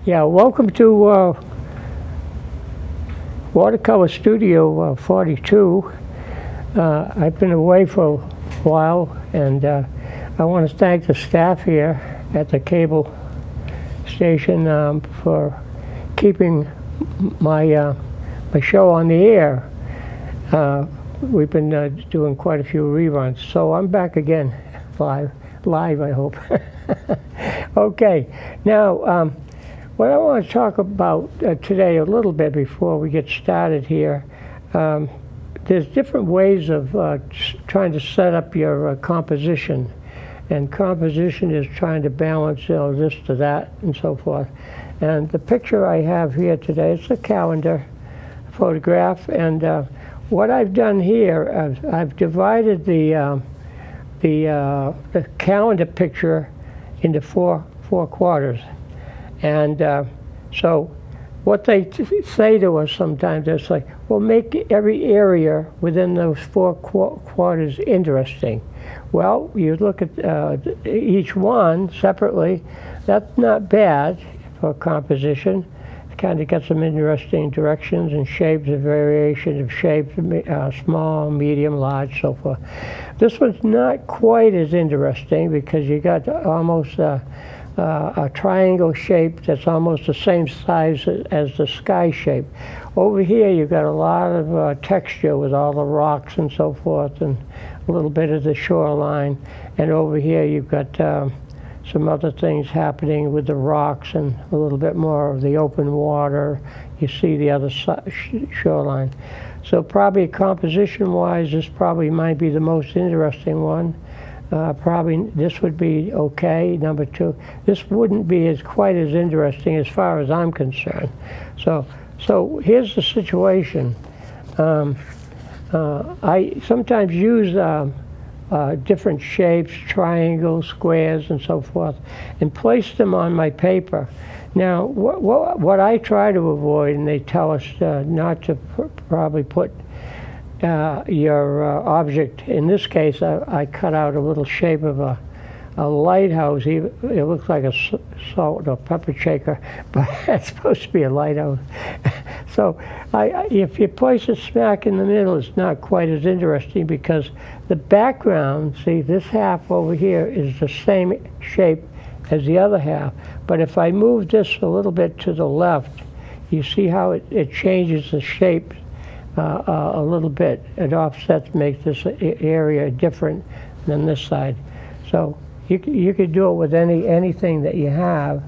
Yeah, welcome to Watercolor Studio 42. I've been away for a while, and I want to thank the staff here at the cable station for keeping my show on the air. We've been doing quite a few reruns, so I'm back again, live I hope. Okay, now what I want to talk about today a little bit before we get started here, there's different ways of trying to set up your composition. And composition is trying to balance, this to that and so forth. And the picture I have here today, it's a calendar photograph. And what I've done here, I've divided the calendar picture into four quarters. And so what they say to us sometimes, it's like, well, make every area within those four quarters interesting. Well, you look at each one separately, that's not bad for composition. It kind of got some interesting directions and shapes, a variation of shapes, small, medium, large, so forth. This one's not quite as interesting because you got almost a triangle shape that's almost the same size as the sky shape. Over here you've got a lot of texture with all the rocks and so forth, and a little bit of the shoreline. And over here you've got some other things happening with the rocks and a little bit more of the open water. You see the other shoreline. So probably composition-wise, this probably might be the most interesting one. Probably this would be okay. Number two, this wouldn't be quite as interesting as far as I'm concerned. So here's the situation. I sometimes use different shapes, triangles, squares, and so forth, and place them on my paper. Now, what I try to avoid, and they tell us not to probably put your object. In this case, I cut out a little shape of a lighthouse. It looks like a salt or pepper shaker, but it's supposed to be a lighthouse. So if you place it smack in the middle, it's not quite as interesting because the background, see, this half over here is the same shape as the other half. But if I move this a little bit to the left, you see how it changes the shape a little bit. It offsets, makes this area different than this side. So you could do it with anything that you have.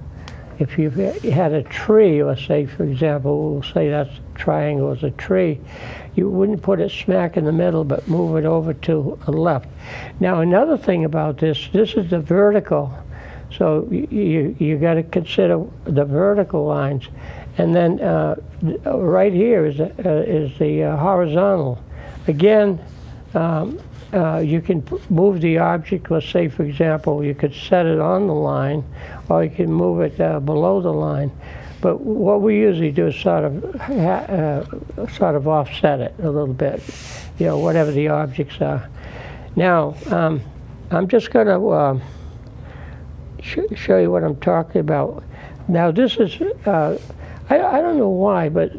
If you had a tree, let's say, for example, we'll say that triangle is a tree, you wouldn't put it smack in the middle, but move it over to the left. Now, another thing about this is the vertical. So you got to consider the vertical lines. And then right here is the horizontal. Again, you can move the object. Let's say, for example, you could set it on the line, or you can move it below the line. But what we usually do is sort of offset it a little bit, whatever the objects are. Now, I'm just going to show you what I'm talking about. Now, this is. I don't know why, but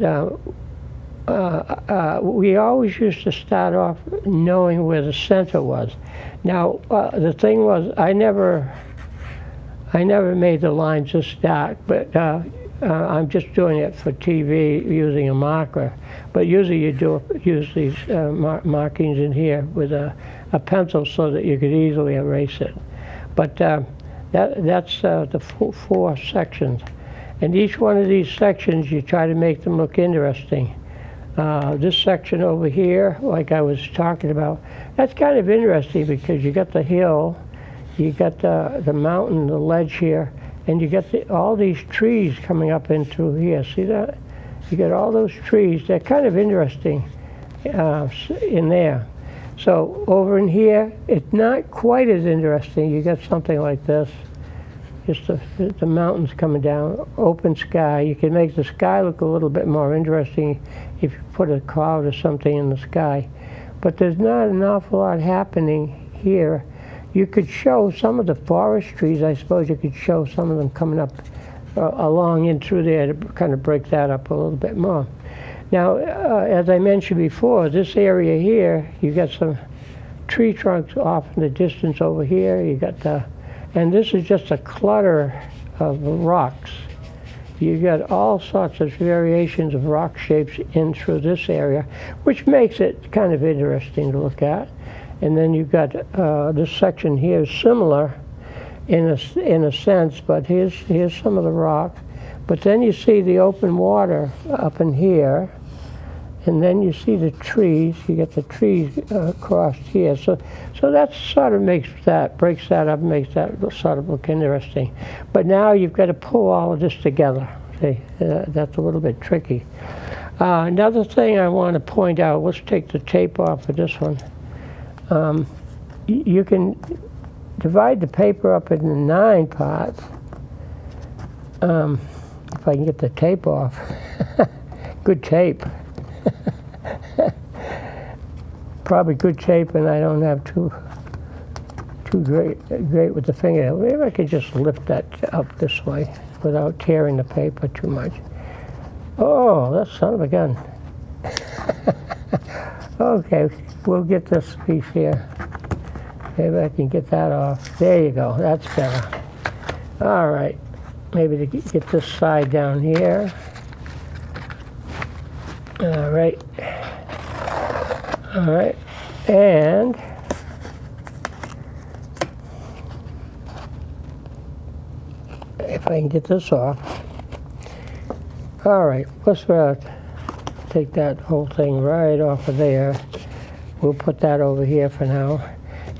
we always used to start off knowing where the center was. Now, the thing was, I never made the lines this dark, but I'm just doing it for TV using a marker. But usually you use these markings in here with a pencil so that you could easily erase it. But that's the four sections. And each one of these sections, you try to make them look interesting. This section over here, like I was talking about, that's kind of interesting because you got the hill, you got the mountain, the ledge here, and you got all these trees coming up into here. See that? You got all those trees. They're kind of interesting in there. So over in here, it's not quite as interesting. You got something like this. Just the mountains coming down, open sky. You can make the sky look a little bit more interesting if you put a cloud or something in the sky. But there's not an awful lot happening here. You could show some of the forest trees. I suppose you could show some of them coming up along in through there to kind of break that up a little bit more. Now, as I mentioned before, this area here, you got some tree trunks off in the distance over here. You got and this is just a clutter of rocks. You got all sorts of variations of rock shapes in through this area, which makes it kind of interesting to look at. And then you've got this section here is similar in a sense, but here's some of the rock. But then you see the open water up in here, and then you see the trees. You get the trees across here. So that sort of breaks that up, makes that sort of look interesting. But now you've got to pull all of this together. See, that's a little bit tricky. Another thing I want to point out, let's take the tape off of this one. You can divide the paper up into 9 parts. If I can get the tape off. Good tape. Probably good tape, and I don't have too great with the fingernail. Maybe I could just lift that up this way without tearing the paper too much. Oh, that son of a gun. Okay, we'll get this piece here. Maybe I can get that off. There you go, that's better. All right, maybe to get this side down here. All right, and if I can get this off. All right, let's take that whole thing right off of there. We'll put that over here for now.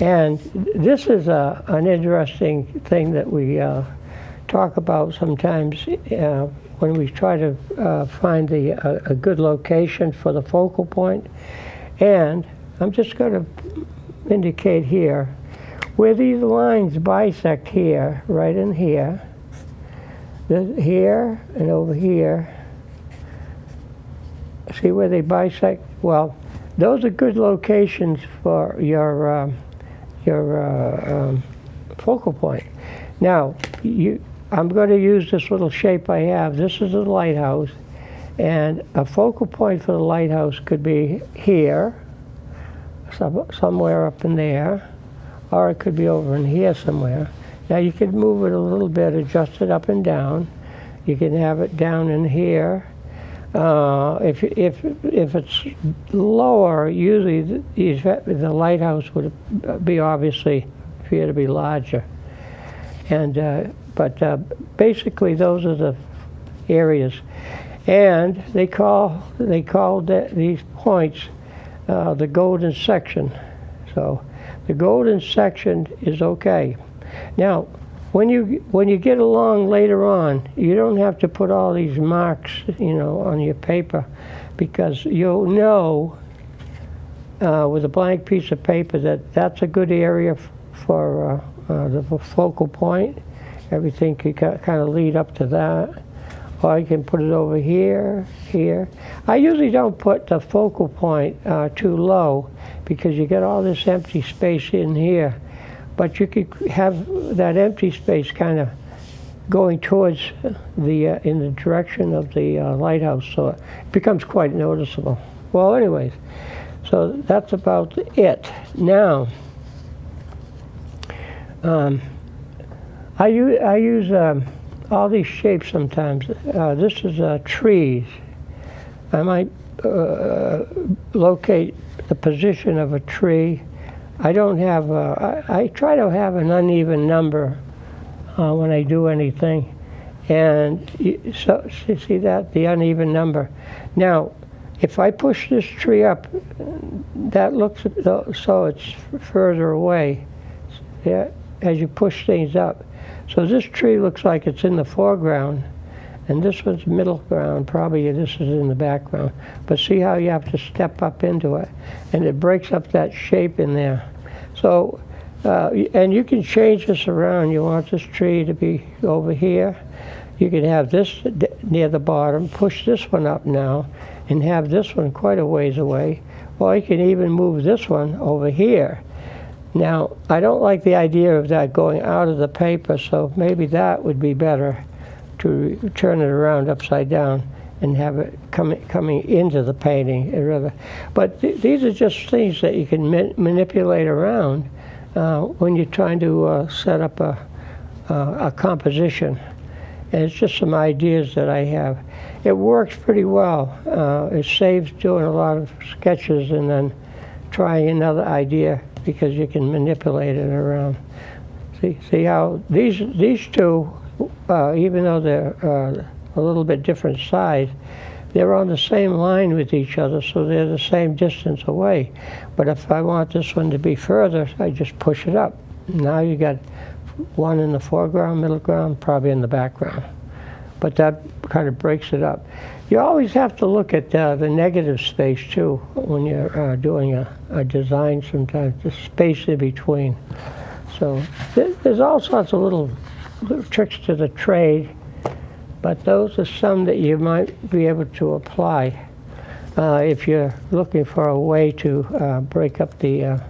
And this is an interesting thing that we talk about sometimes when we try to find a good location for the focal point. And I'm just going to indicate here, where these lines bisect here, right in here, here and over here, see where they bisect? Well, those are good locations for your focal point. Now, I'm going to use this little shape I have. This is a lighthouse, and a focal point for the lighthouse could be here, somewhere up in there, or it could be over in here somewhere. Now you can move it a little bit, adjust it up and down. You can have it down in here. If it's lower, usually the lighthouse would be obviously appear to be larger. And but basically those are the areas, and they call these points the golden section. So the golden section is okay. Now, when you get along later on, you don't have to put all these marks, on your paper, because you'll know with a blank piece of paper that that's a good area for the focal point. Everything could kind of lead up to that. Or I can put it over here, here. I usually don't put the focal point too low, because you get all this empty space in here. But you could have that empty space kind of going towards in the direction of the lighthouse, so it becomes quite noticeable. Well, anyways, so that's about it. Now, I use all these shapes sometimes. This is trees. I might locate the position of a tree. I don't have, I try to have an uneven number when I do anything. And so, see that, the uneven number. Now, if I push this tree up, that looks so it's further away, yeah, as you push things up. So this tree looks like it's in the foreground, and this one's middle ground. Probably this is in the background. But see how you have to step up into it, and it breaks up that shape in there. So, and you can change this around. You want this tree to be over here. You can have this near the bottom, push this one up now, and have this one quite a ways away. Or you can even move this one over here. Now, I don't like the idea of that going out of the paper, so maybe that would be better to turn it around upside down and have it coming into the painting. But these are just things that you can manipulate around when you're trying to set up a composition. And it's just some ideas that I have. It works pretty well. It saves doing a lot of sketches and then trying another idea, because you can manipulate it around. See how these two, even though they're a little bit different size, they're on the same line with each other, so they're the same distance away. But if I want this one to be further, I just push it up. Now you got one in the foreground, middle ground, probably in the background. But that kind of breaks it up. You always have to look at the negative space too when you're doing a design sometimes, the space in between. So there's all sorts of little tricks to the trade, but those are some that you might be able to apply if you're looking for a way to break up the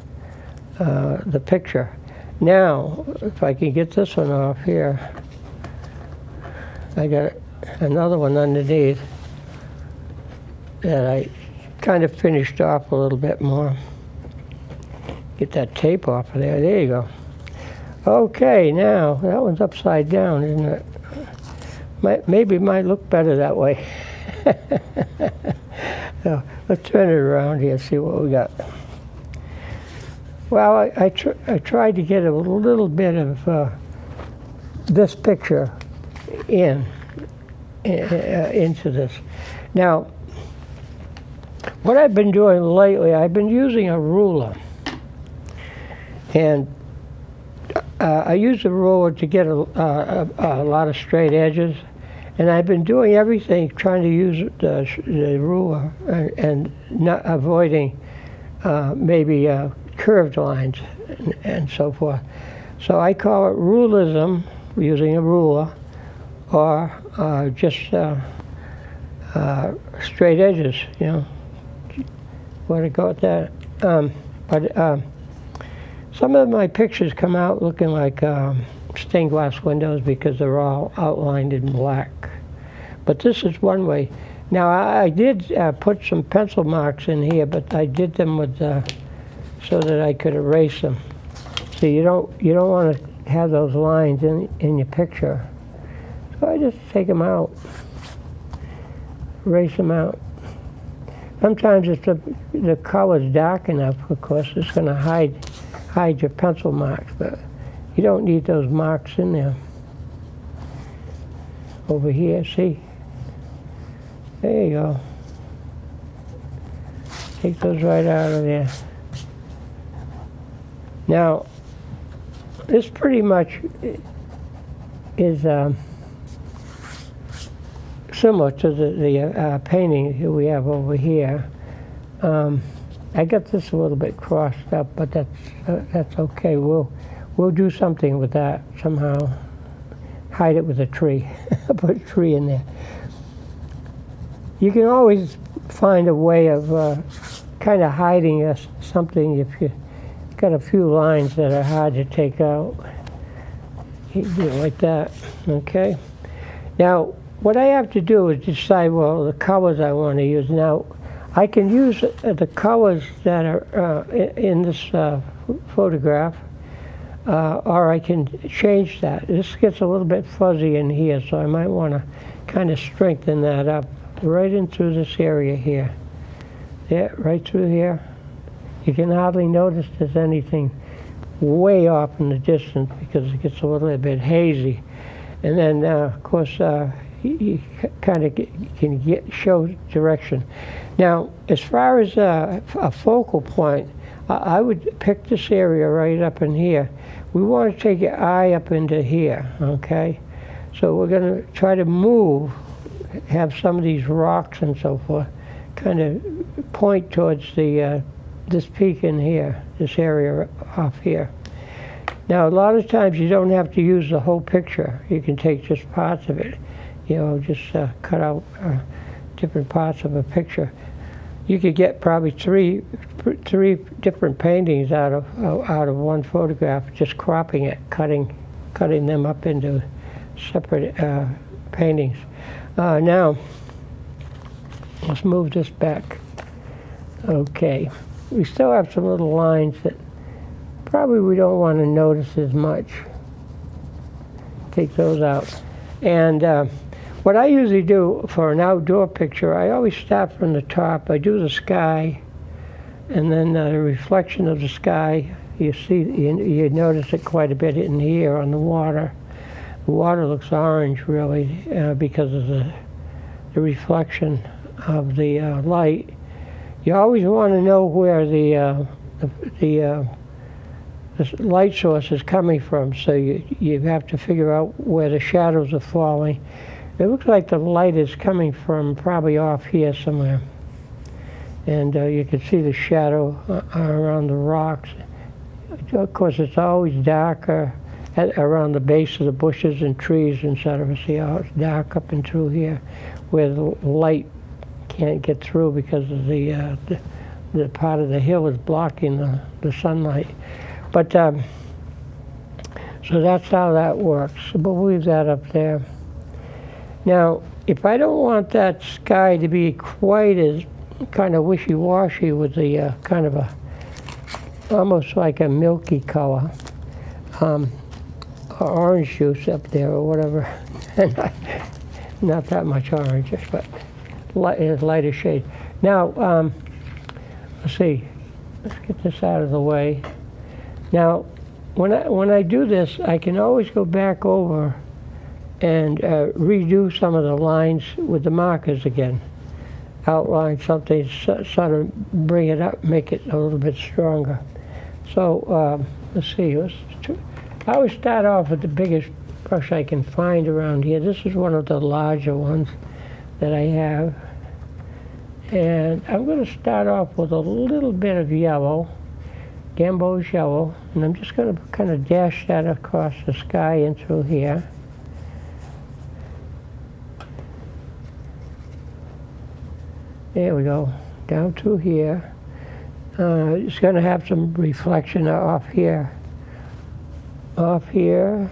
picture. Now, if I can get this one off here, I got another one underneath that I kind of finished off a little bit more. Get that tape off of there. There you go. Okay, now that one's upside down, isn't it? Maybe it might look better that way. So let's turn it around here and see what we got. Well, I tried to get a little bit of this picture into this. Now, what I've been doing lately, I've been using a ruler. And I use a ruler to get a lot of straight edges. And I've been doing everything trying to use the ruler and not avoiding maybe curved lines and so forth. So I call it rulism, using a ruler, or just straight edges, you know. Where to go with that? But some of my pictures come out looking like stained glass windows because they're all outlined in black. But this is one way. Now I did put some pencil marks in here, but I did them with so that I could erase them. So you don't want to have those lines in your picture. So I just take them out, erase them out. Sometimes if the color's dark enough, of course, it's going to hide your pencil marks, but you don't need those marks in there. Over here, see? There you go. Take those right out of there. Now, this pretty much is similar to the painting we have over here. I got this a little bit crossed up, but that's okay. We'll do something with that somehow. Hide it with a tree. Put a tree in there. You can always find a way of kind of hiding something if you've got a few lines that are hard to take out. You do it like that, okay? Now, what I have to do is decide, well, the colors I want to use. Now, I can use the colors that are in this photograph, or I can change that. This gets a little bit fuzzy in here, so I might want to kind of strengthen that up right in through this area here. Yeah, right through here. You can hardly notice there's anything way off in the distance because it gets a little bit hazy. And then, of course, you kind of can show direction. Now, as far as a focal point, I would pick this area right up in here. We want to take your eye up into here, okay? So we're going to try to move, have some of these rocks and so forth, kind of point towards this peak in here, this area off here. Now, a lot of times you don't have to use the whole picture. You can take just parts of it. You know, just cut out different parts of a picture. You could get probably three different paintings out of one photograph, just cropping it, cutting them up into separate paintings. Now, let's move this back. Okay, we still have some little lines that probably we don't want to notice as much. Take those out. And what I usually do for an outdoor picture, I always start from the top. I do the sky, and then the reflection of the sky. You see, you notice it quite a bit in here on the water. The water looks orange, really, because of the reflection of the light. You always want to know where the light source is coming from, so you have to figure out where the shadows are falling. It looks like the light is coming from probably off here somewhere. And you can see the shadow around the rocks. Of course, it's always darker around the base of the bushes and trees, etc. See how it's dark up and through here, where the light can't get through because of the part of the hill is blocking the sunlight. But so that's how that works. So we'll leave that up there. Now, if I don't want that sky to be quite as kind of wishy-washy with the kind of almost like a milky color, orange juice up there or whatever, and not that much orange, but lighter shade. Now, let's see. Let's get this out of the way. Now, when I do this, I can always go back over and redo some of the lines with the markers again. Outline something, sort of bring it up, make it a little bit stronger. So let's see. I always start off with the biggest brush I can find around here. This is one of the larger ones that I have. And I'm going to start off with a little bit of yellow, Gambo's yellow, and I'm just going to kind of dash that across the sky and through here. There we go, down through here. It's going to have some reflection off here. Off here.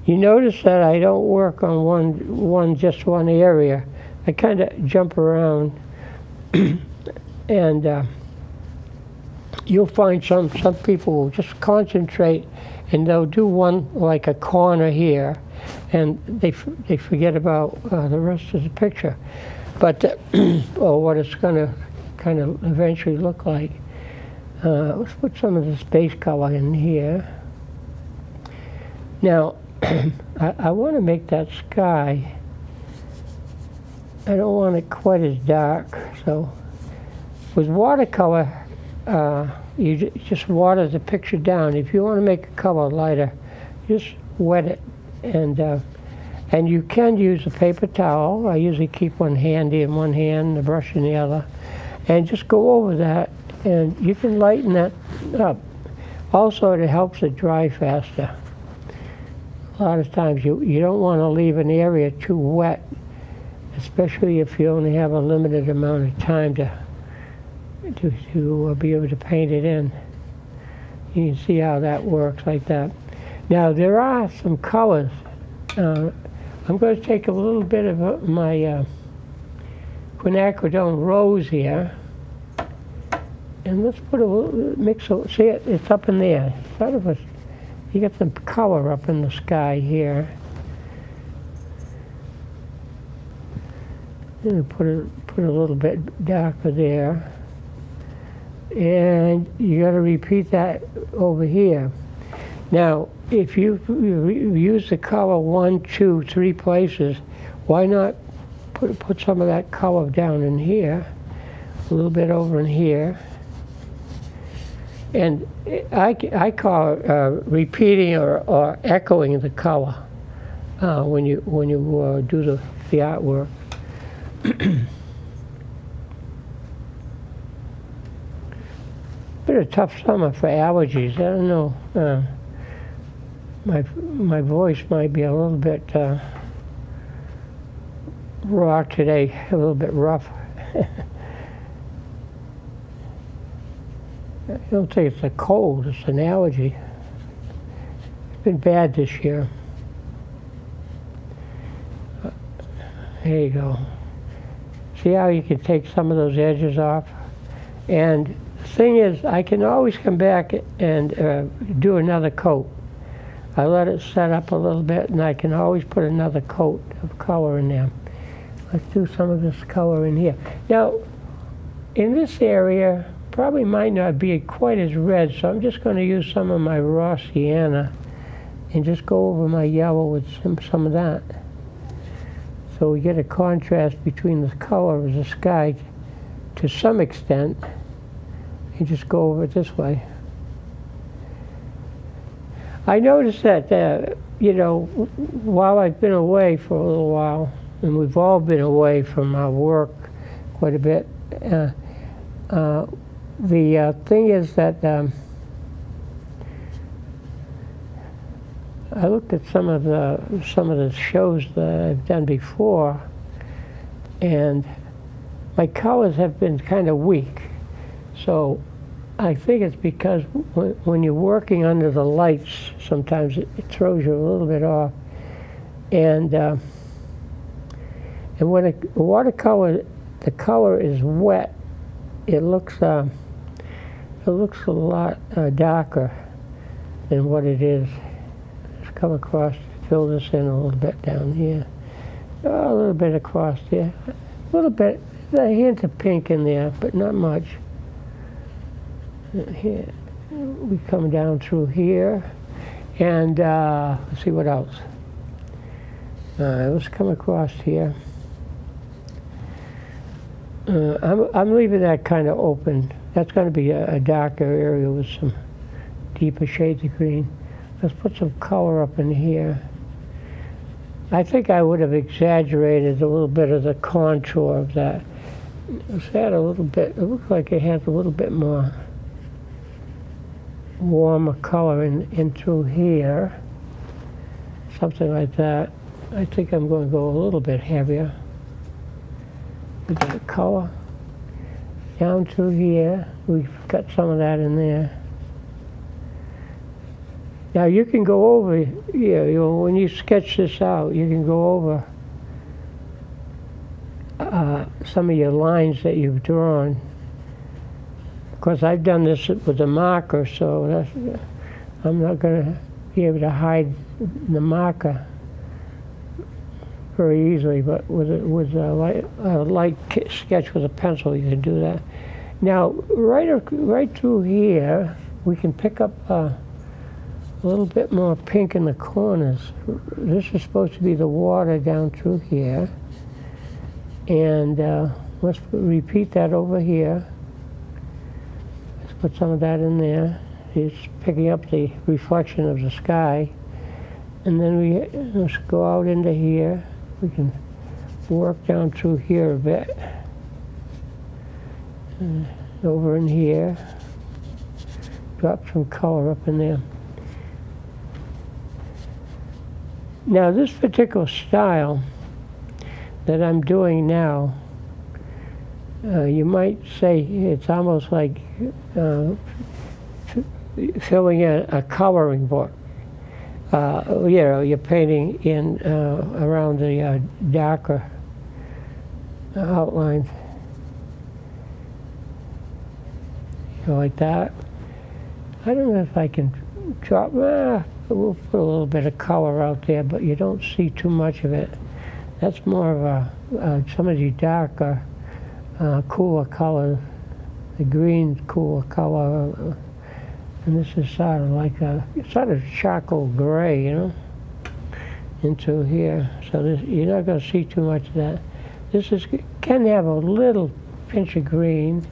You notice that I don't work on just one area. I kind of jump around, and you'll find some people will just concentrate, and they'll do one like a corner here, and they forget about the rest of the picture. But or what it's going to kind of eventually look like. Let's put some of this base color in here. Now, I want to make that sky, I don't want it quite as dark, so with watercolor, you just water the picture down. If you want to make a color lighter, just wet it, and you can use a paper towel. I usually keep one handy in one hand, the brush in the other, and just go over that, and you can lighten that up. Also, it helps it dry faster. A lot of times you don't want to leave an area too wet, especially if you only have a limited amount of time to be able to paint it in. You can see how that works like that. Now there are some colors. I'm going to take a little bit of my quinacridone rose here, and let's put a little mix. See it? It's up in there. Sort of you get some color up in the sky here. And put a little bit darker there, and you got to repeat that over here. Now, if you use the color 1, 2, 3 places, why not put some of that color down in here, a little bit over in here, and I call it repeating or echoing the color when you do the artwork. Been a tough summer for allergies. I don't know. My voice might be a little bit raw today, a little bit rough. I don't think it's a cold, it's an allergy. It's been bad this year. There you go. See how you can take some of those edges off? And the thing is, I can always come back and do another coat. I let it set up a little bit, and I can always put another coat of color in there. Let's do some of this color in here. Now, in this area, probably might not be quite as red, so I'm just going to use some of my raw sienna and just go over my yellow with some of that. So we get a contrast between the color of the sky to some extent, and just go over it this way. I noticed that, you know, while I've been away for a little while, and we've all been away from our work quite a bit, the thing is that I looked at some of the shows that I've done before, and my colors have been kind of weak. So I think it's because when you're working under the lights, sometimes it throws you a little bit off. And when a watercolor, the color is wet, it looks a lot darker than what it is. Just come across, fill this in a little bit down here, a little bit across there, a little bit, a hint of pink in there, but not much. Here, we come down through here, and let's see what else. Let's come across here. I'm leaving that kind of open. That's going to be a darker area with some deeper shades of green. Let's put some color up in here. I think I would have exaggerated a little bit of the contour of that. Let's add a little bit. It looks like it has a little bit more warmer color in through here. Something like that. I think I'm going to go a little bit heavier with the color. Down through here, we've got some of that in there. Now you can go over here, you know, when you sketch this out, you can go over some of your lines that you've drawn. Of course, I've done this with a marker, so I'm not going to be able to hide the marker very easily, but with a light sketch with a pencil, you can do that. Now, right through here, we can pick up a little bit more pink in the corners. This is supposed to be the water down through here. And let's repeat that over here. Let's put some of that in there. It's picking up the reflection of the sky. And then let's go out into here. We can work down through here a bit. Over in here. Drop some color up in there. Now this particular style that I'm doing now, you might say it's almost like filling a coloring book. You know, you're painting in around the darker outlines. You know, like that. I don't know if I can drop, we'll put a little bit of color out there, but you don't see too much of it. That's more of some of the darker, cooler color. The green's cooler color. And this is sort of like a charcoal gray, you know, into here. So you're not going to see too much of that. This can have a little pinch of green.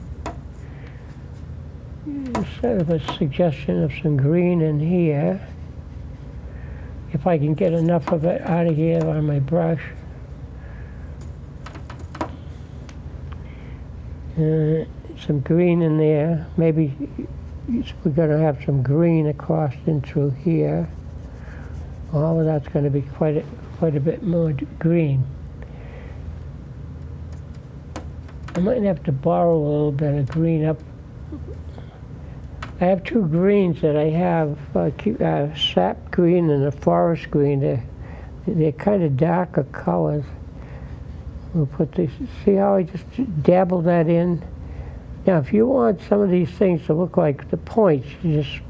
Sort of a suggestion of some green in here. If I can get enough of it out of here on my brush. Some green in there. Maybe we're going to have some green across in through here. All of that's going to be quite a bit more green. I might have to borrow a little bit of green up. I have two greens that I have, sap green and a forest green. They're kind of darker colors. We'll put this, see how I just dabble that in? Now, if you want some of these things to look like the points, you just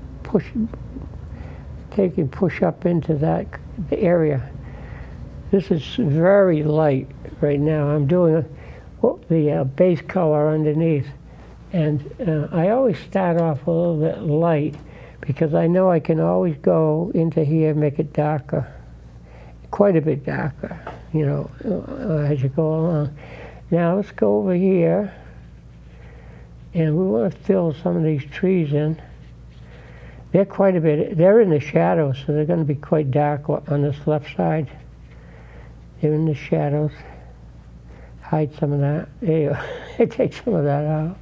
take and push up into the area. This is very light right now. I'm doing the base color underneath. And I always start off a little bit light because I know I can always go into here and make it darker, quite a bit darker, you know, as you go along. Now let's go over here, and we want to fill some of these trees in. They're quite a bit, they're in the shadows, so they're going to be quite dark on this left side. They're in the shadows. Hide some of that. There you go. Take some of that out.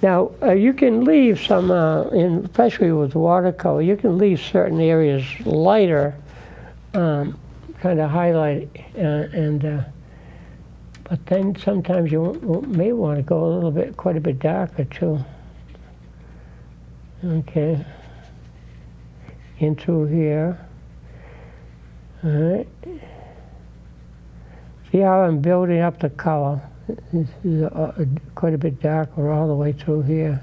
Now, you can leave some, especially with watercolor, you can leave certain areas lighter, kind of highlight, but then sometimes you may want to go a little bit, quite a bit darker too. Okay. In through here. All right. See how I'm building up the color? This is quite a bit darker all the way through here.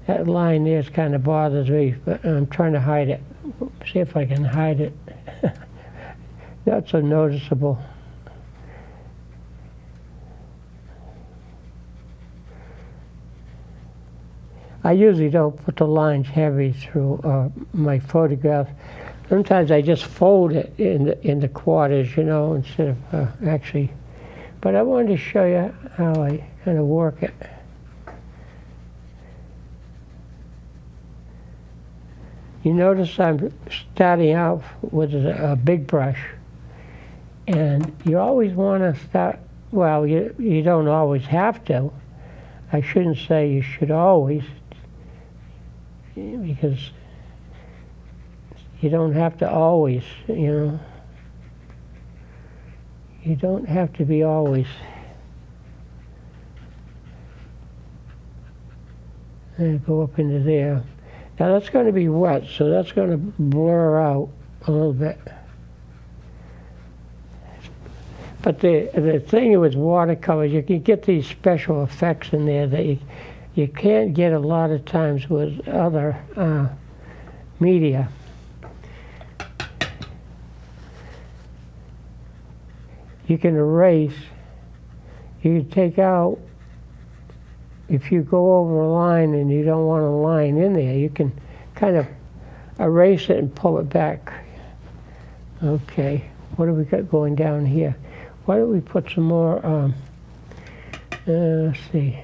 That line there kind of bothers me, but I'm trying to hide it. See if I can hide it. Not so noticeable. I usually don't put the lines heavy through my photograph. Sometimes I just fold it in the quarters, you know, instead of actually. But I wanted to show you how I kind of work it. You notice I'm starting out with a big brush, and you always want to start, well, you don't always have to. I shouldn't say you should always, because you don't have to always, you know. You don't have to be always. And go up into there. Now that's going to be wet, so that's going to blur out a little bit. But the thing with watercolors, you can get these special effects in there that you can't get a lot of times with other media. You can erase, you can take out, if you go over a line and you don't want a line in there, you can kind of erase it and pull it back. Okay, what do we got going down here? Why don't we put some more, let's see.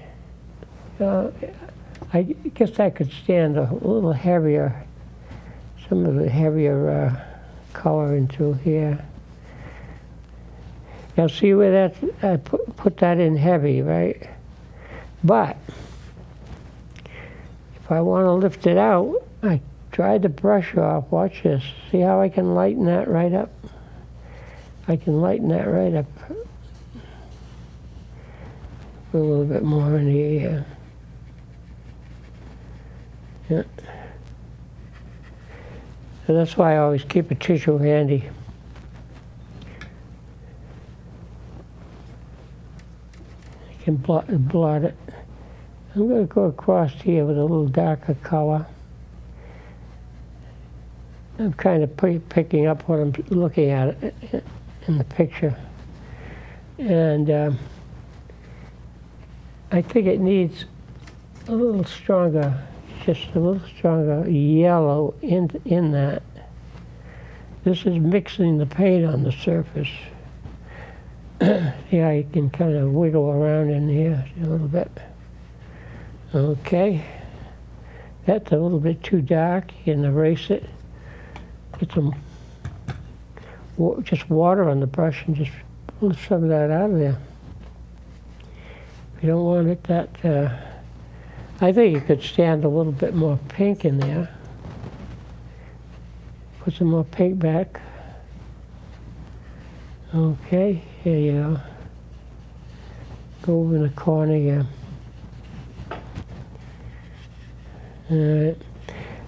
I guess I could stand a little heavier, some of the heavier color into here. Now see where that's, I put that in heavy, right? But if I want to lift it out, I dry the brush off. Watch this. See how I can lighten that right up? I can lighten that right up. Put a little bit more in here. Yeah. So that's why I always keep a tissue handy. Can blot it. I'm going to go across here with a little darker color. I'm kind of picking up what I'm looking at in the picture. And I think it needs a little stronger, just a little stronger yellow in that. This is mixing the paint on the surface. Yeah, you can kind of wiggle around in here a little bit. Okay. That's a little bit too dark. You can erase it. Put some just water on the brush and just pull some of that out of there. If you don't want it that, I think you could stand a little bit more pink in there. Put some more pink back. Okay, here you go. Go over in the corner here. All right.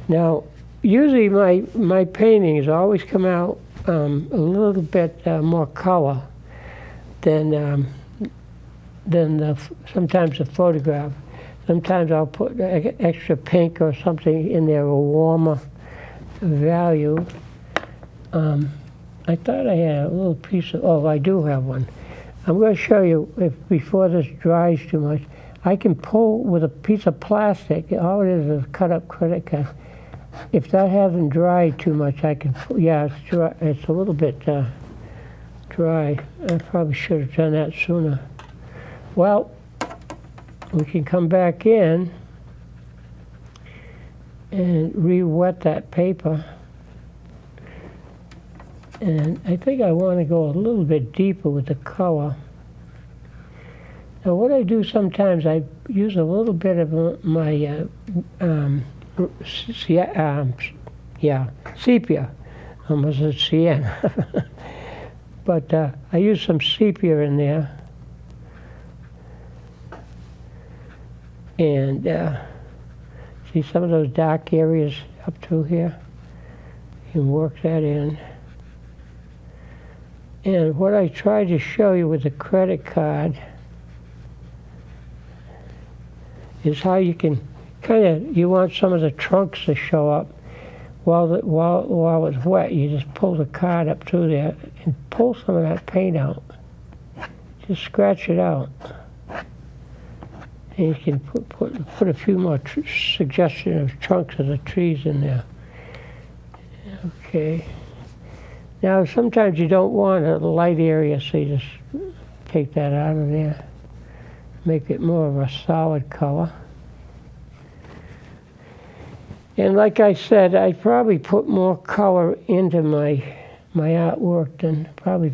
Now, usually my paintings always come out a little bit more color. sometimes the photograph. Sometimes I'll put extra pink or something in there, a warmer value. I thought I had a little piece of, oh, I do have one. I'm going to show you, if before this dries too much, I can pull with a piece of plastic. All it is a cut up credit card. If that hasn't dried too much, I can, yeah, it's dry. It's a little bit dry. I probably should have done that sooner. Well, we can come back in and re-wet that paper. And I think I want to go a little bit deeper with the color. Now what I do sometimes, I use a little bit of my sepia. Almost a sienna. But I use some sepia in there. And see some of those dark areas up through here? You can work that in. And what I tried to show you with the credit card is how you can you want some of the trunks to show up while it's wet. You just pull the card up through there and pull some of that paint out. Just scratch it out. And you can put a few more suggestions of trunks of the trees in there. Okay. Now sometimes you don't want a light area, so you just take that out of there. Make it more of a solid color. And like I said, I probably put more color into my artwork than probably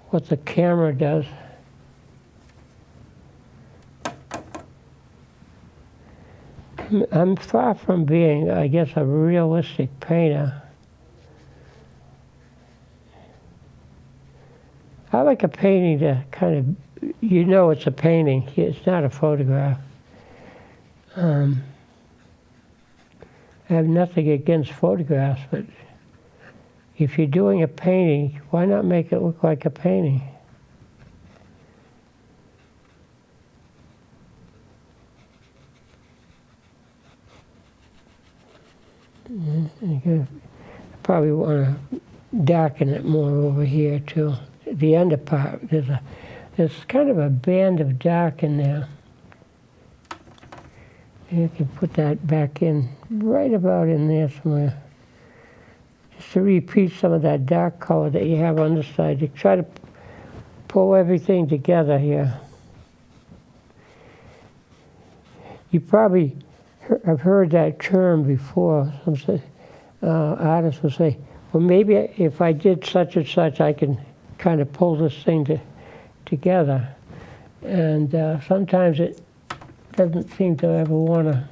what the camera does. I'm far from being, I guess, a realistic painter. I like a painting to kind of, you know it's a painting, it's not a photograph. I have nothing against photographs, but if you're doing a painting, why not make it look like a painting? I probably want to darken it more over here too. The under part, there's kind of a band of dark in there. And you can put that back in right about in there somewhere. Just to repeat some of that dark color that you have on the side. You try to pull everything together here. You probably have heard that term before. Some artists will say, well, maybe if I did such and such, I can kind of pull this thing together. And sometimes it doesn't seem to ever want to,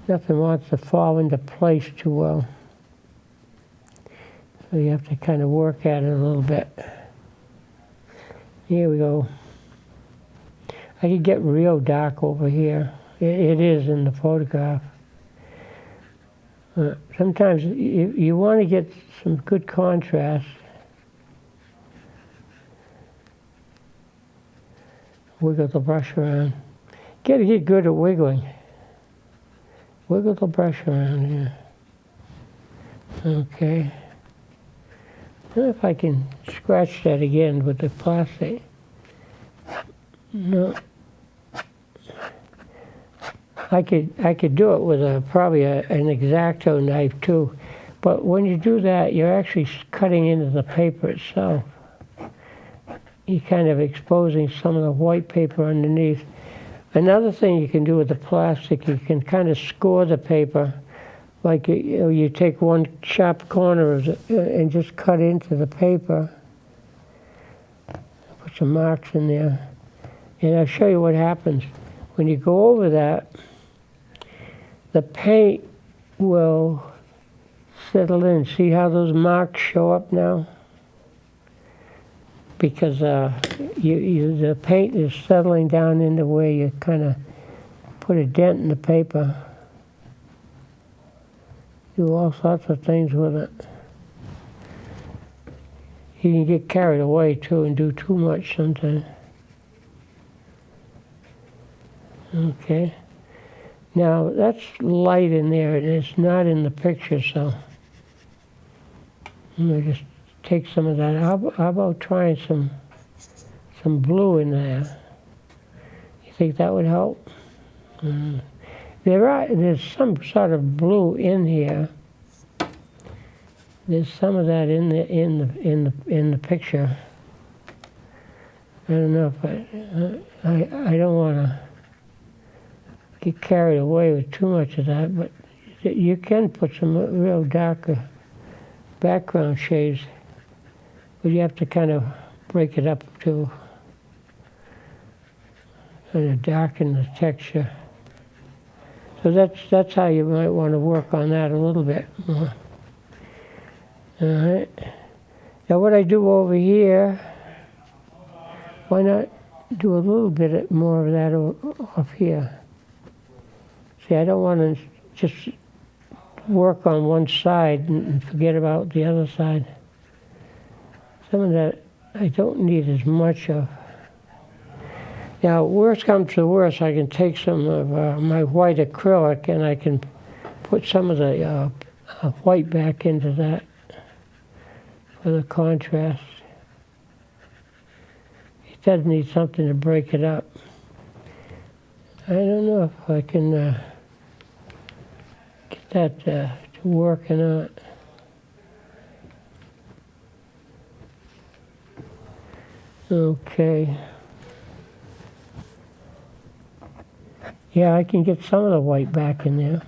nothing wants to fall into place too well. So you have to kind of work at it a little bit. Here we go. I could get real dark over here. It is in the photograph. Sometimes you want to get some good contrast. Wiggle the brush around. Got to get good at wiggling. Wiggle the brush around here. Okay. Now if I can scratch that again with the plastic. No. I could do it with probably an X-Acto knife too, but when you do that, you're actually cutting into the paper itself. You're kind of exposing some of the white paper underneath. Another thing you can do with the plastic, you can kind of score the paper, like you take one sharp corner of it and just cut into the paper. Put some marks in there, and I'll show you what happens when you go over that. The paint will settle in. See how those marks show up now? Because the paint is settling down into where you kind of put a dent in the paper. Do all sorts of things with it. You can get carried away too and do too much sometimes. Okay. Now that's light in there and it's not in the picture, so I'm going to just take some of that. How about trying some blue in there? You think that would help? There's some sort of blue in here. There's some of that in the picture. I don't know if I don't want to get carried away with too much of that, but you can put some real darker background shades, but you have to kind of break it up to kind of darken the texture. So that's how you might want to work on that a little bit more. All right. Now what I do over here, why not do a little bit more of that off here? See, I don't want to just work on one side and forget about the other side. Some of that I don't need as much of. Now, worst comes to worst, I can take some of my white acrylic and I can put some of the white back into that for the contrast. It does need something to break it up. I don't know if I can get that to work or not. Okay. Yeah, I can get some of the white back in there.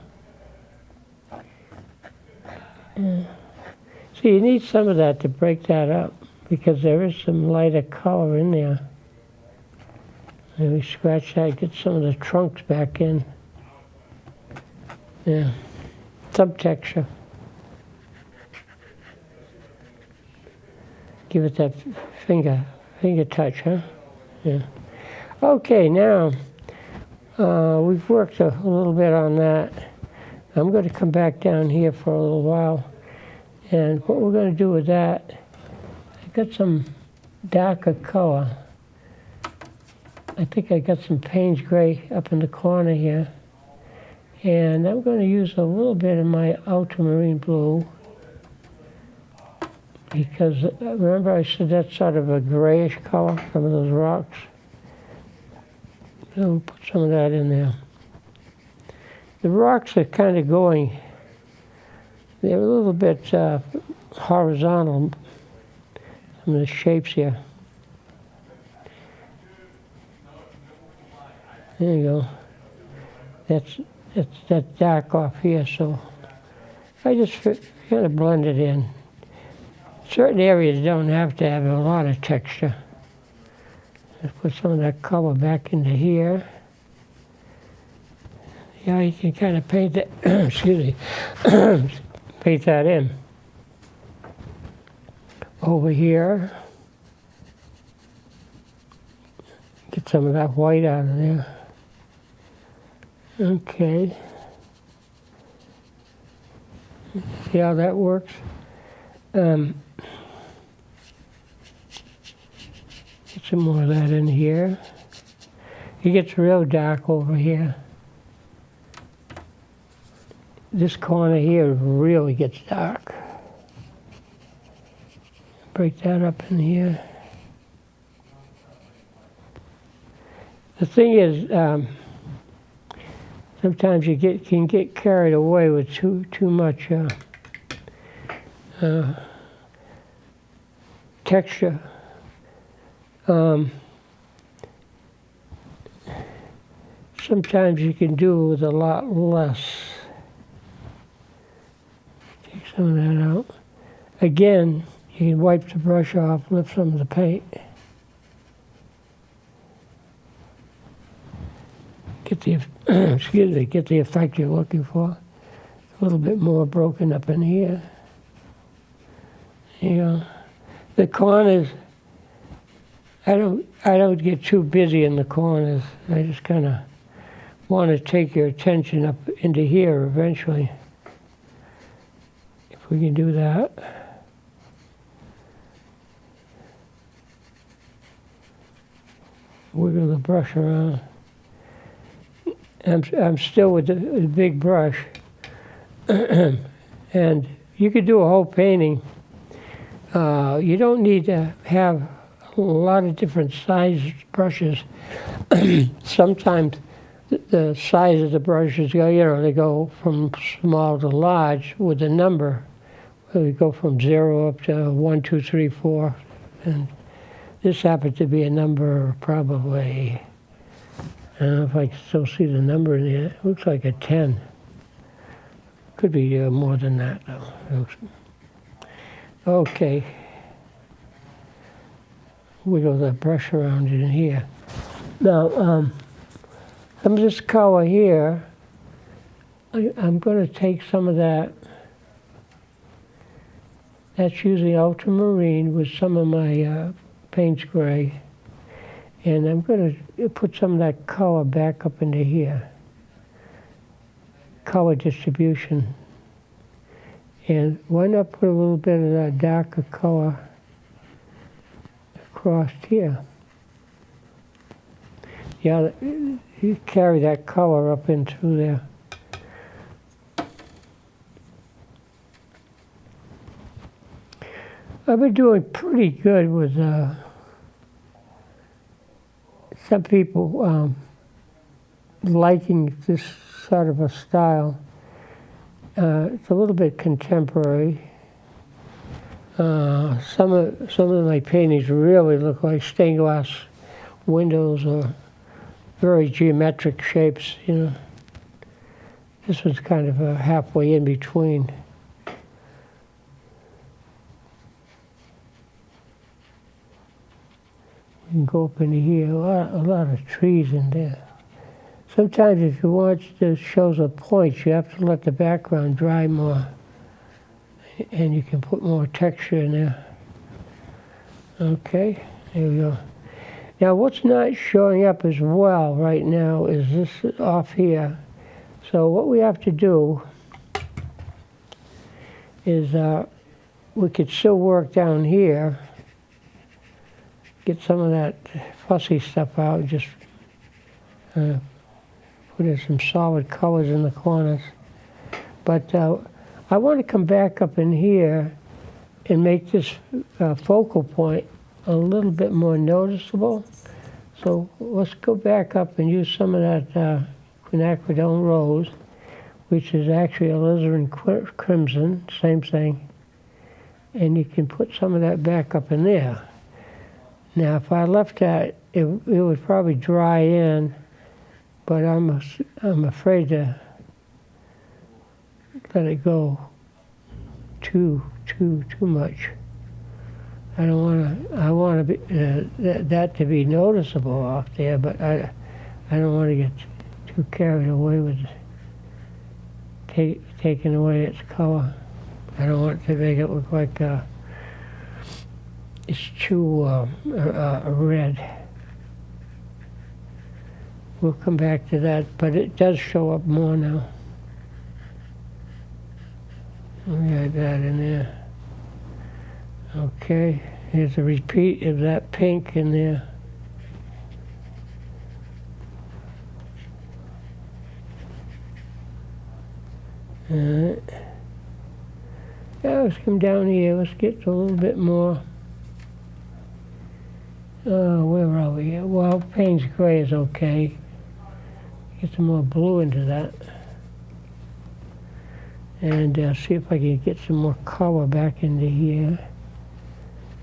See, you need some of that to break that up because there is some lighter color in there. Maybe scratch that, get some of the trunks back in. Yeah, subtexture. Give it that finger touch, huh? Yeah. Okay, now we've worked a little bit on that. I'm going to come back down here for a little while. And what we're going to do with that, I got some darker color. I think I got some Payne's Gray up in the corner here. And I'm going to use a little bit of my ultramarine blue. Because remember I said that's sort of a grayish color, some of those rocks. So we'll put some of that in there. The rocks are kind of going, they're a little bit horizontal, some of the shapes here. There you go. That's dark off here, so I just kind of blend it in. Certain areas don't have to have a lot of texture. Just put some of that color back into here. Yeah, you can kind of paint that, excuse me, paint that in. Over here, get some of that white out of there. Okay. See how that works? Get some more of that in here. It gets real dark over here. This corner here really gets dark. Break that up in here. The thing is, sometimes you can get carried away with too much texture. Sometimes you can do with a lot less. Take some of that out. Again, you can wipe the brush off, lift some of the paint. Get the excuse me, get the effect you're looking for. A little bit more broken up in here. You know, the corners. I don't get too busy in the corners. I just kind of want to take your attention up into here eventually. If we can do that. wiggle the brush around. I'm still with the big brush. And you could do a whole painting. You don't need to have a lot of different sized brushes. Sometimes the size of the brushes go, they go from small to large with a number. We go from 0 up to 1, 2, 3, 4. And this happened to be a number probably, I don't know if I can still see the number in there. It looks like a 10. Could be more than that, though. Okay. Wiggle the brush around in here. Now, some of this color here, I'm going to take some of that. That's using ultramarine with some of my Payne's gray. And I'm going to put some of that color back up into here. Color distribution. And why not put a little bit of that darker color across here? Yeah, you carry that color up in through there. I've been doing pretty good with some people liking this sort of a style. It's a little bit contemporary. Some of my paintings really look like stained glass windows or very geometric shapes, This one's kind of halfway in between. You can go up into here, a lot of trees in there. Sometimes if you want to show the points, you have to let the background dry more. And you can put more texture in there. Okay, there we go. Now what's not showing up as well right now is this off here. So what we have to do is we could still work down here, get some of that fussy stuff out, just put in some solid colors in the corners. But I want to come back up in here and make this focal point a little bit more noticeable. So let's go back up and use some of that quinacridone rose, which is actually alizarin crimson, same thing. And you can put some of that back up in there. Now, if I left that, it would probably dry in, but I'm afraid to let it go too much. I don't want to. I want to be that to be noticeable off there, but I don't want to get too carried away with taking away its color. I don't want to make it look like it's too red. We'll come back to that, but it does show up more now. We got that in there. Okay, here's a repeat of that pink in there. Alright. Now let's come down here, let's get a little bit more. Where are we here? Well, Payne's gray is okay. Get some more blue into that. And see if I can get some more color back into here.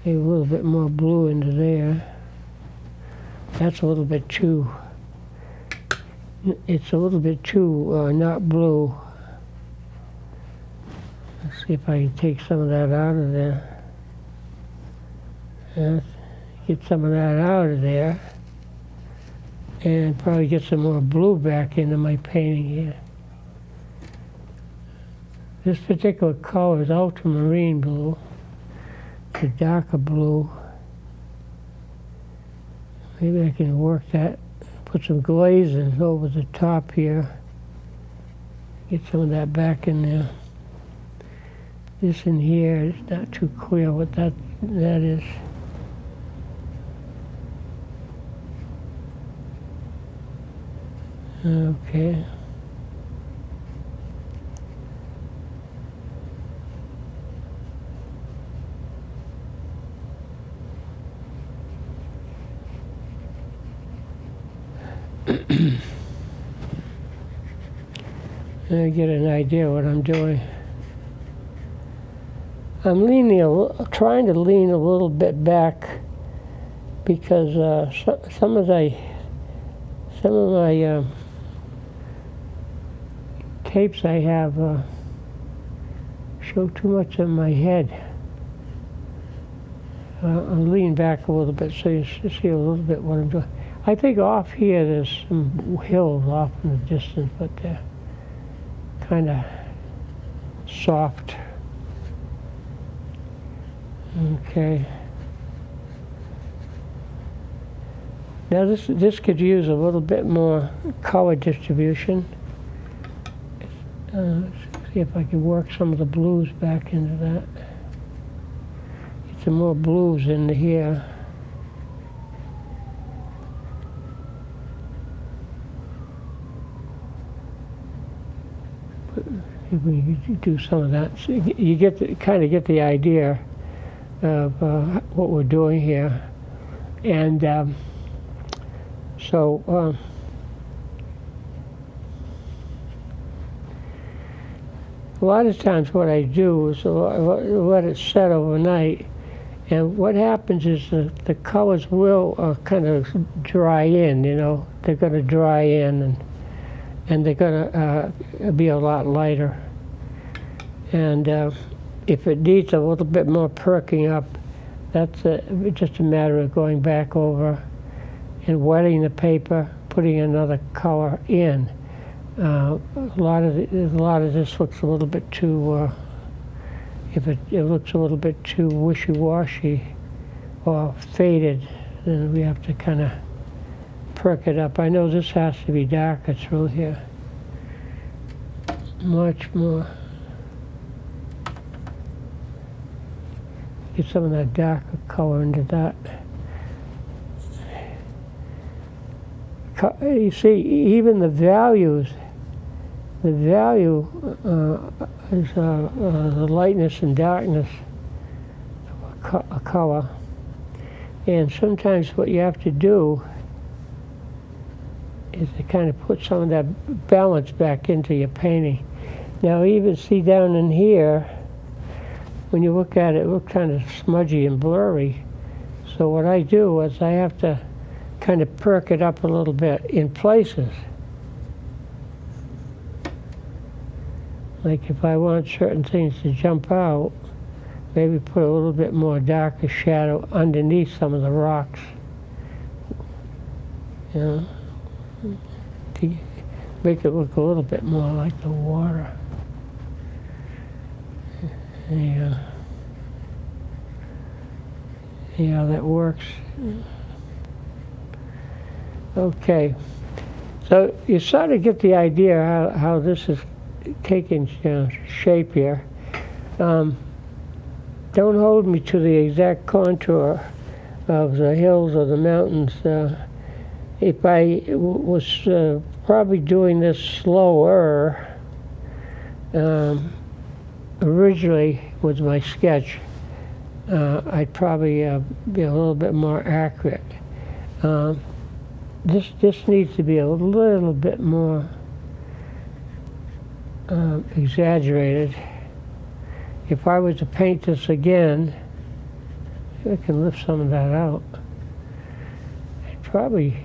Maybe a little bit more blue into there. That's a little bit too, it's a little bit too not blue. Let's see if I can take some of that out of there. Get some of that out of there. And probably get some more blue back into my painting here. This particular color is ultramarine blue. It's a darker blue. Maybe I can work that, put some glazes over the top here. Get some of that back in there. This in here is not too clear what that is. Okay. I get an idea what I'm doing. I'm trying to lean a little bit back because some of my tapes I have show too much of my head. I'll lean back a little bit so you see a little bit what I'm doing. I think off here there's some hills off in the distance, but they're kind of soft. Okay. Now this could use a little bit more color distribution. Let's see if I can work some of the blues back into that. Get some more blues into here. We do some of that. So you kind of get the idea of what we're doing here, and so a lot of times what I do is let it set overnight, and what happens is the colors will kind of dry in. You know, they're going to dry in, and they're going to be a lot lighter. And if it needs a little bit more perking up, that's just a matter of going back over and wetting the paper, putting another color in. A lot of this looks a little bit too, if it looks a little bit too wishy-washy or faded, then we have to kind of perk it up. I know this has to be darker through here. Much more. Get some of that darker color into that. You see, even the value is the lightness and darkness of a color. And sometimes what you have to do is to kind of put some of that balance back into your painting. Now, even see down in here, when you look at it, it looks kind of smudgy and blurry. So what I do is I have to kind of perk it up a little bit in places. Like if I want certain things to jump out, maybe put a little bit more darker shadow underneath some of the rocks. You know, to make it look a little bit more like the water. Yeah. See how that works? Okay. So you sort of get the idea how this is taking shape here. Don't hold me to the exact contour of the hills or the mountains. If I was probably doing this slower, originally with my sketch, I'd probably be a little bit more accurate. This needs to be a little bit more exaggerated. If I was to paint this again, I can lift some of that out. I'd probably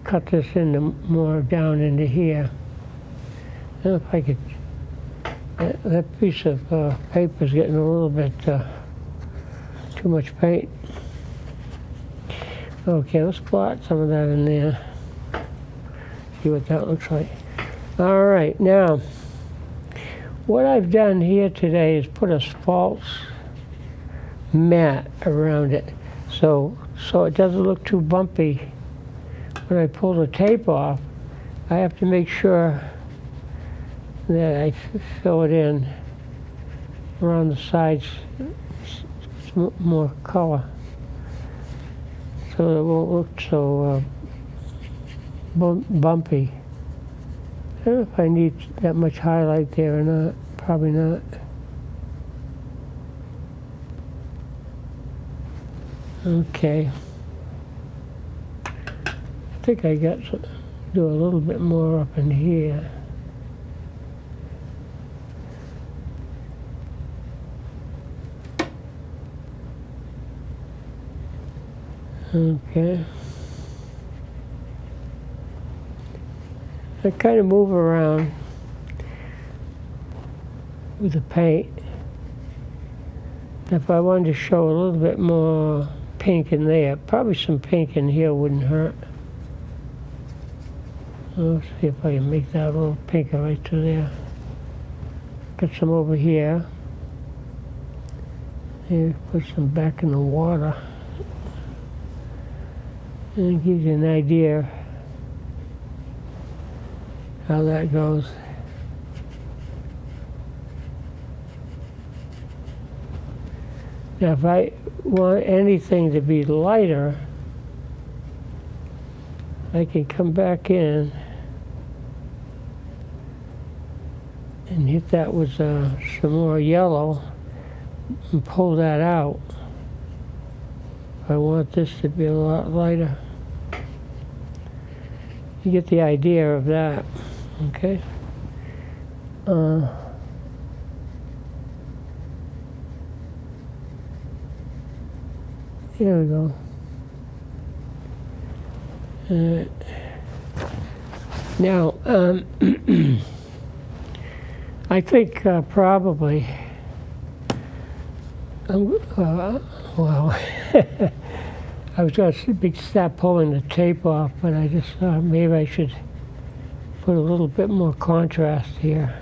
cut this into more down into here. I don't know if I could. That piece of paper is getting a little bit too much paint. Okay, let's blot some of that in there. See what that looks like. All right, now what I've done here today is put a false mat around it, so it doesn't look too bumpy. When I pull the tape off, I have to make sure that I fill it in around the sides, more color, so it won't look so bumpy. I don't know if I need that much highlight there or not. Probably not. Okay. I think I got to do a little bit more up in here. Okay. I kind of move around with the paint. If I wanted to show a little bit more pink in there, probably some pink in here wouldn't hurt. Let's see if I can make that a little pinker right to there. Get some over here. Maybe put some back in the water. And it gives you an idea how that goes. Now if I want anything to be lighter, I can come back in and hit that with some more yellow and pull that out. I want this to be a lot lighter. You get the idea of that, okay? Here we go. Now, I think probably, well, I was going to start pulling the tape off, but I just thought maybe I should put a little bit more contrast here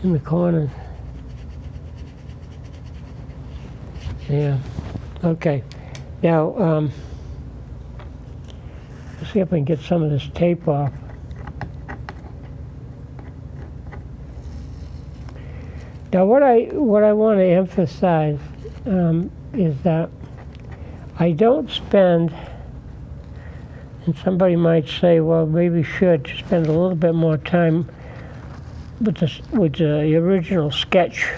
in the corners. Yeah, okay. Now, let's see if I can get some of this tape off. Now, what I want to emphasize is that I don't spend, and somebody might say, well, maybe you should spend a little bit more time with the original sketch.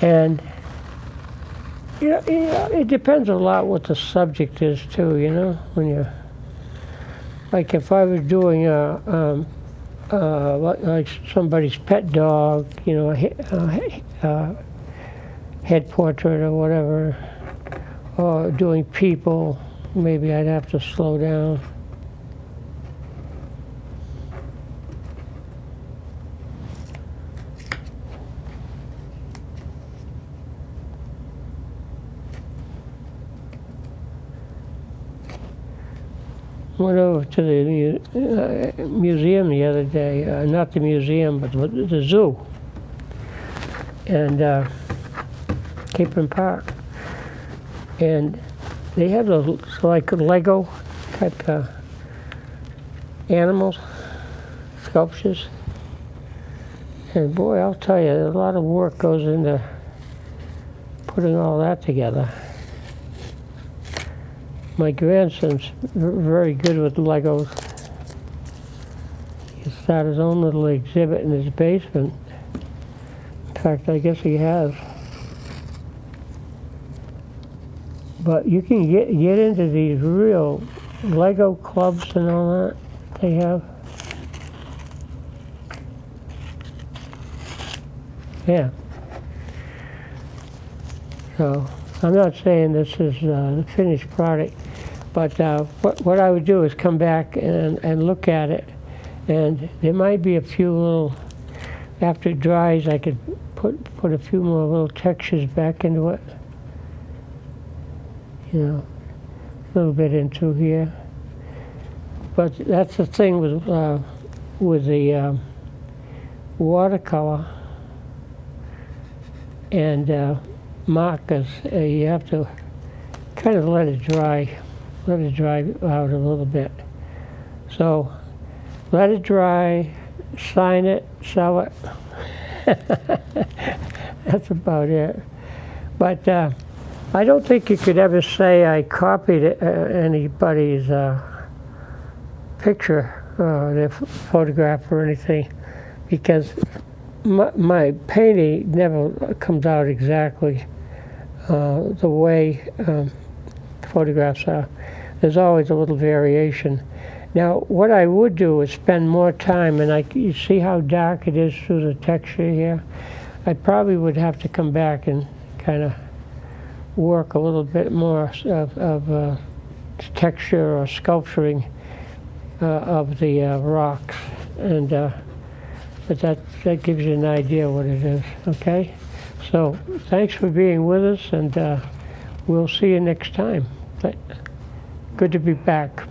And it depends a lot what the subject is too, you know, when you're, like if I was doing like somebody's pet dog, you know, head portrait or whatever, or doing people, maybe I'd have to slow down. Went over to the museum the other day, not the museum, but the zoo, and Capron Park. And they have those like Lego type animals, sculptures. And boy, I'll tell you, a lot of work goes into putting all that together. My grandson's very good with Legos. He started his own little exhibit in his basement. In fact, I guess he has. But you can get into these real Lego clubs and all that they have. Yeah. So I'm not saying this is the finished product, but what I would do is come back and look at it, and there might be a few little, after it dries, I could put a few more little textures back into it. You know, a little bit into here. But that's the thing with the watercolor and markers. You have to kind of let it dry out a little bit. So let it dry, sign it, sell it. That's about it. But I don't think you could ever say I copied anybody's picture, their photograph or anything, because my painting never comes out exactly the way photographs are. There's always a little variation. Now, what I would do is spend more time, and you see how dark it is through the texture here? I probably would have to come back and kind of work a little bit more of texture or sculpturing of the rocks, and but that gives you an idea what it is. Okay, so thanks for being with us, and we'll see you next time. Good to be back.